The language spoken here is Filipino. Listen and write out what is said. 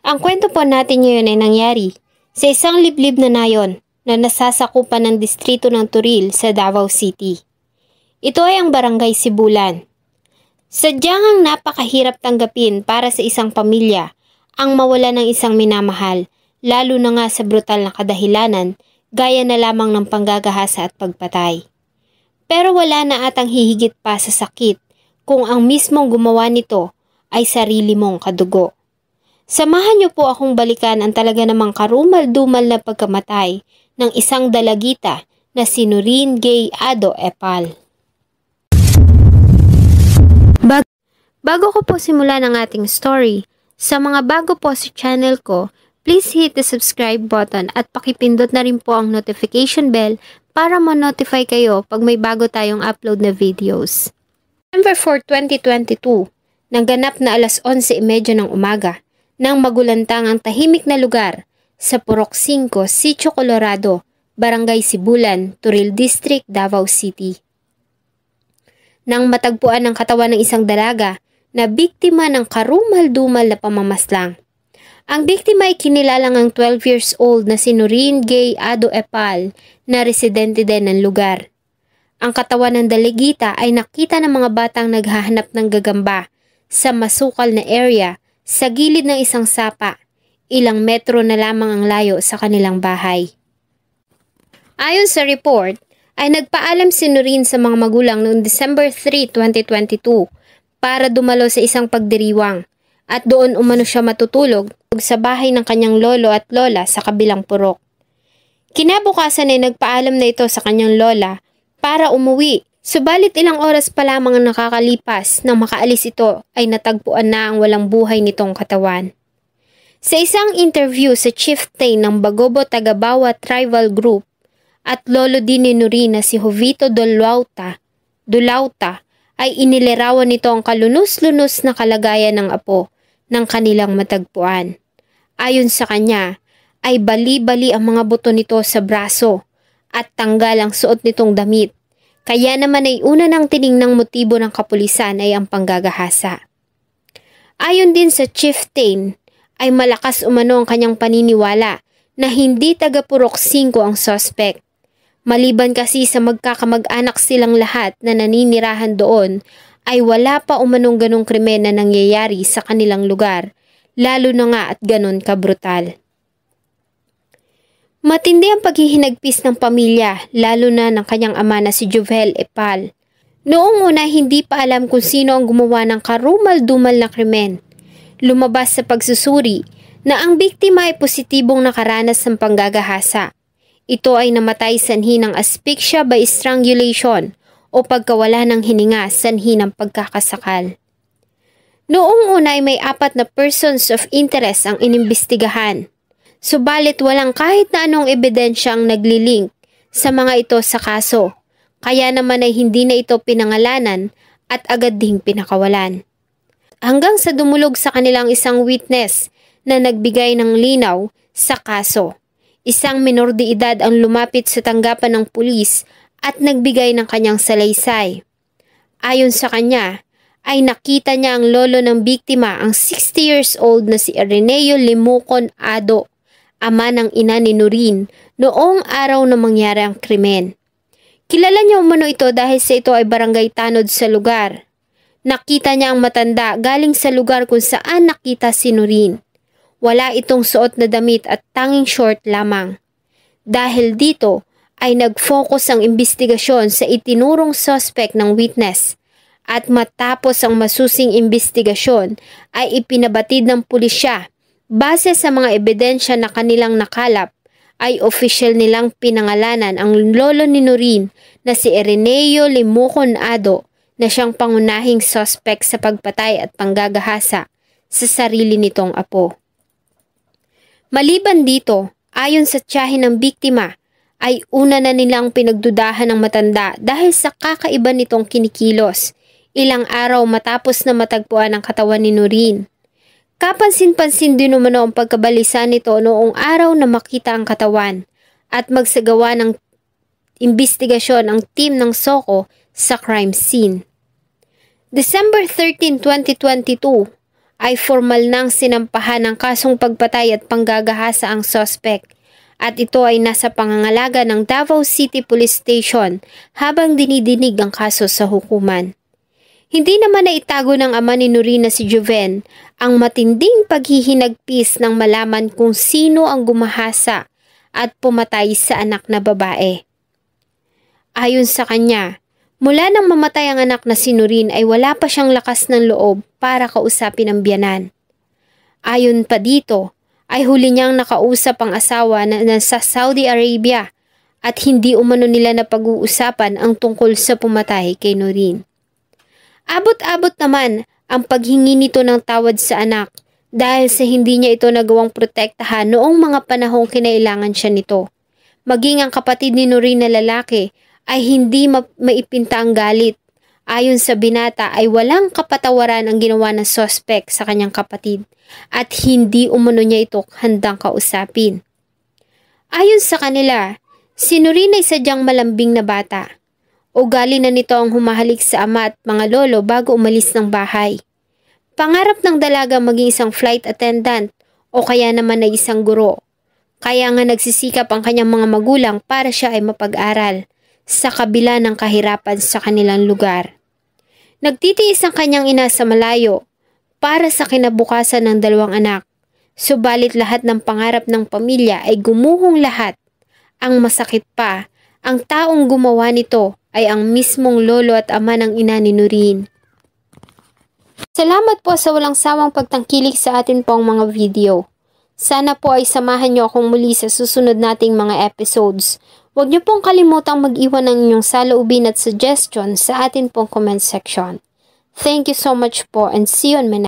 Ang kwento po natin ngayon ay nangyari sa isang liblib na nayon na nasasakupan ng distrito ng Turil sa Davao City. Ito ay ang Barangay Sibulan. Sadyang ang napakahirap tanggapin para sa isang pamilya ang mawala ng isang minamahal, lalo na nga sa brutal na kadahilanan gaya na lamang ng panggagahasa at pagpatay. Pero wala na atang hihigit pa sa sakit kung ang mismong gumawa nito ay sarili mong kadugo. Samahan niyo po akong balikan ang talaga namang karumal-dumal na pagkamatay ng isang dalagita na si Noreen Gay Ado Epal. Bago ko po simulan ang ating story, sa mga bago po sa channel ko, please hit the subscribe button at pakipindot na rin po ang notification bell para ma-notify kayo pag may bago tayong upload na videos. November 4, 2022, nangganap na alas 11:30 ng umaga, nang magulantang ang tahimik na lugar sa Purok 5, Sitio Colorado, Barangay Sibulan, Turil District, Davao City. Nang matagpuan ng katawan ng isang dalaga na biktima ng karumal-dumal na pamamaslang. Ang biktima ay kinilalang ang 12 years old na si Noreen Gay Ado Epal na residente din ng lugar. Ang katawan ng dalagita ay nakita ng mga batang naghahanap ng gagamba sa masukal na area sa gilid ng isang sapa, ilang metro na lamang ang layo sa kanilang bahay. Ayon sa report, ay nagpaalam si Noreen sa mga magulang noong December 3, 2022 para dumalo sa isang pagdiriwang at doon umano siya matutulog sa bahay ng kanyang lolo at lola sa kabilang purok. Kinabukasan ay nagpaalam na ito sa kanyang lola para umuwi. Subalit ilang oras pa lamang ang nakakalipas nang makaalis ito ay natagpuan na ang walang buhay nitong katawan. Sa isang interview sa chieftain ng Bagobo Tagabawa Tribal Group at lolo din ni Noreen na si Jovito Dulauta ay inilarawan nito ang kalunos-lunos na kalagayan ng apo ng kanilang matagpuan. Ayon sa kanya ay bali-bali ang mga buto nito sa braso at tanggal ang suot nitong damit. Kaya naman ay una nang tiningnang motibo ng kapulisan ay ang panggagahasa. Ayon din sa chieftain, ay malakas umano ang kanyang paniniwala na hindi taga Purok 5 ang suspect. Maliban kasi sa magkakamag-anak silang lahat na naninirahan doon, ay wala pa umanong ganong krimen na nangyayari sa kanilang lugar, lalo na nga at ganon kabrutal. Matindi ang paghihinagpis ng pamilya, lalo na ng kanyang ama na si Jovel Epal. Noong una hindi pa alam kung sino ang gumawa ng karumal-dumal na krimen. Lumabas sa pagsusuri na ang biktima ay positibong nakaranas ng panggagahasa. Ito ay namatay sanhi ng asphyxia by strangulation o pagkawala ng hininga sanhi ng pagkakasakal. Noong una ay may 4 na persons of interest ang inimbestigahan. Subalit walang kahit na anong ebidensya ang naglilink sa mga ito sa kaso, kaya naman ay hindi na ito pinangalanan at agad ding pinakawalan. Hanggang sa dumulog sa kanilang isang witness na nagbigay ng linaw sa kaso. Isang minor de edad ang lumapit sa tanggapan ng pulis at nagbigay ng kanyang salaysay. Ayon sa kanya, ay nakita niya ang lolo ng biktima, ang 60 years old na si Areneo Limucon Ado, ama ng ina ni Noreen, noong araw na mangyari ang krimen. Kilala niya umano ito dahil sa ito ay barangay tanod sa lugar. Nakita niya ang matanda galing sa lugar kung saan nakita si Noreen. Wala itong suot na damit at tanging short lamang. Dahil dito ay nag-focus ang investigasyon sa itinurong suspect ng witness. At matapos ang masusing investigasyon ay ipinabatid ng pulisya. Base sa mga ebidensya na kanilang nakalap, ay official nilang pinangalanan ang lolo ni Noreen na si Areneo Limucon Ado na siyang pangunahing suspect sa pagpatay at panggagahasa sa sarili nitong apo. Maliban dito, ayon sa tiyahin ng biktima, ay una na nilang pinagdudahan ng matanda dahil sa kakaiba nitong kinikilos, ilang araw matapos na matagpuan ang katawan ni Noreen. Kapansin-pansin din umano ang pagkabalisa nito noong araw na makita ang katawan at magsagawa ng imbestigasyon ang team ng SOCO sa crime scene. December 13, 2022, ay formal nang sinampahan ng kasong pagpatay at panggagahasa ang suspect at ito ay nasa pangangalaga ng Davao City Police Station habang dinidinig ang kaso sa hukuman. Hindi naman naitago ng ama ni Noreen na si Joven ang matinding paghihinagpis nang malaman kung sino ang gumahasa at pumatay sa anak na babae. Ayon sa kanya, mula nang mamatay ang anak na si Noreen ay wala pa siyang lakas ng loob para kausapin ang biyanan. Ayon pa dito, ay huli niyang nakausap ang asawa na nasa Saudi Arabia at hindi umano nila napag-uusapan ang tungkol sa pumatay kay Noreen. Abot-abot naman ang paghingi nito ng tawad sa anak dahil sa hindi niya ito nagawang protektahan noong mga panahong kinailangan siya nito. Maging ang kapatid ni Noreen na lalaki ay hindi maipinta ang galit. Ayon sa binata ay walang kapatawaran ang ginawa ng suspect sa kanyang kapatid at hindi umano niya ito handang kausapin. Ayon sa kanila, si Noreen ay sadyang malambing na bata. Ugali na nito ang humahalik sa ama at mga lolo bago umalis ng bahay. Pangarap ng dalaga maging isang flight attendant o kaya naman ay isang guro. Kaya nga nagsisikap ang kanyang mga magulang para siya ay mapag-aral sa kabila ng kahirapan sa kanilang lugar. Nagtitiis ang kanyang ina sa malayo para sa kinabukasan ng dalawang anak. Subalit lahat ng pangarap ng pamilya ay gumuhong lahat. Ang masakit pa, ang taong gumawa nito ay ang mismong lolo at ama ng ina ni Noreen. Salamat po sa walang sawang pagtangkilik sa atin pong mga video. Sana po ay samahan niyo akong muli sa susunod nating mga episodes. Huwag niyo pong kalimutang mag-iwan ng inyong saloobin at suggestion sa atin pong comment section. Thank you so much po and see you on my next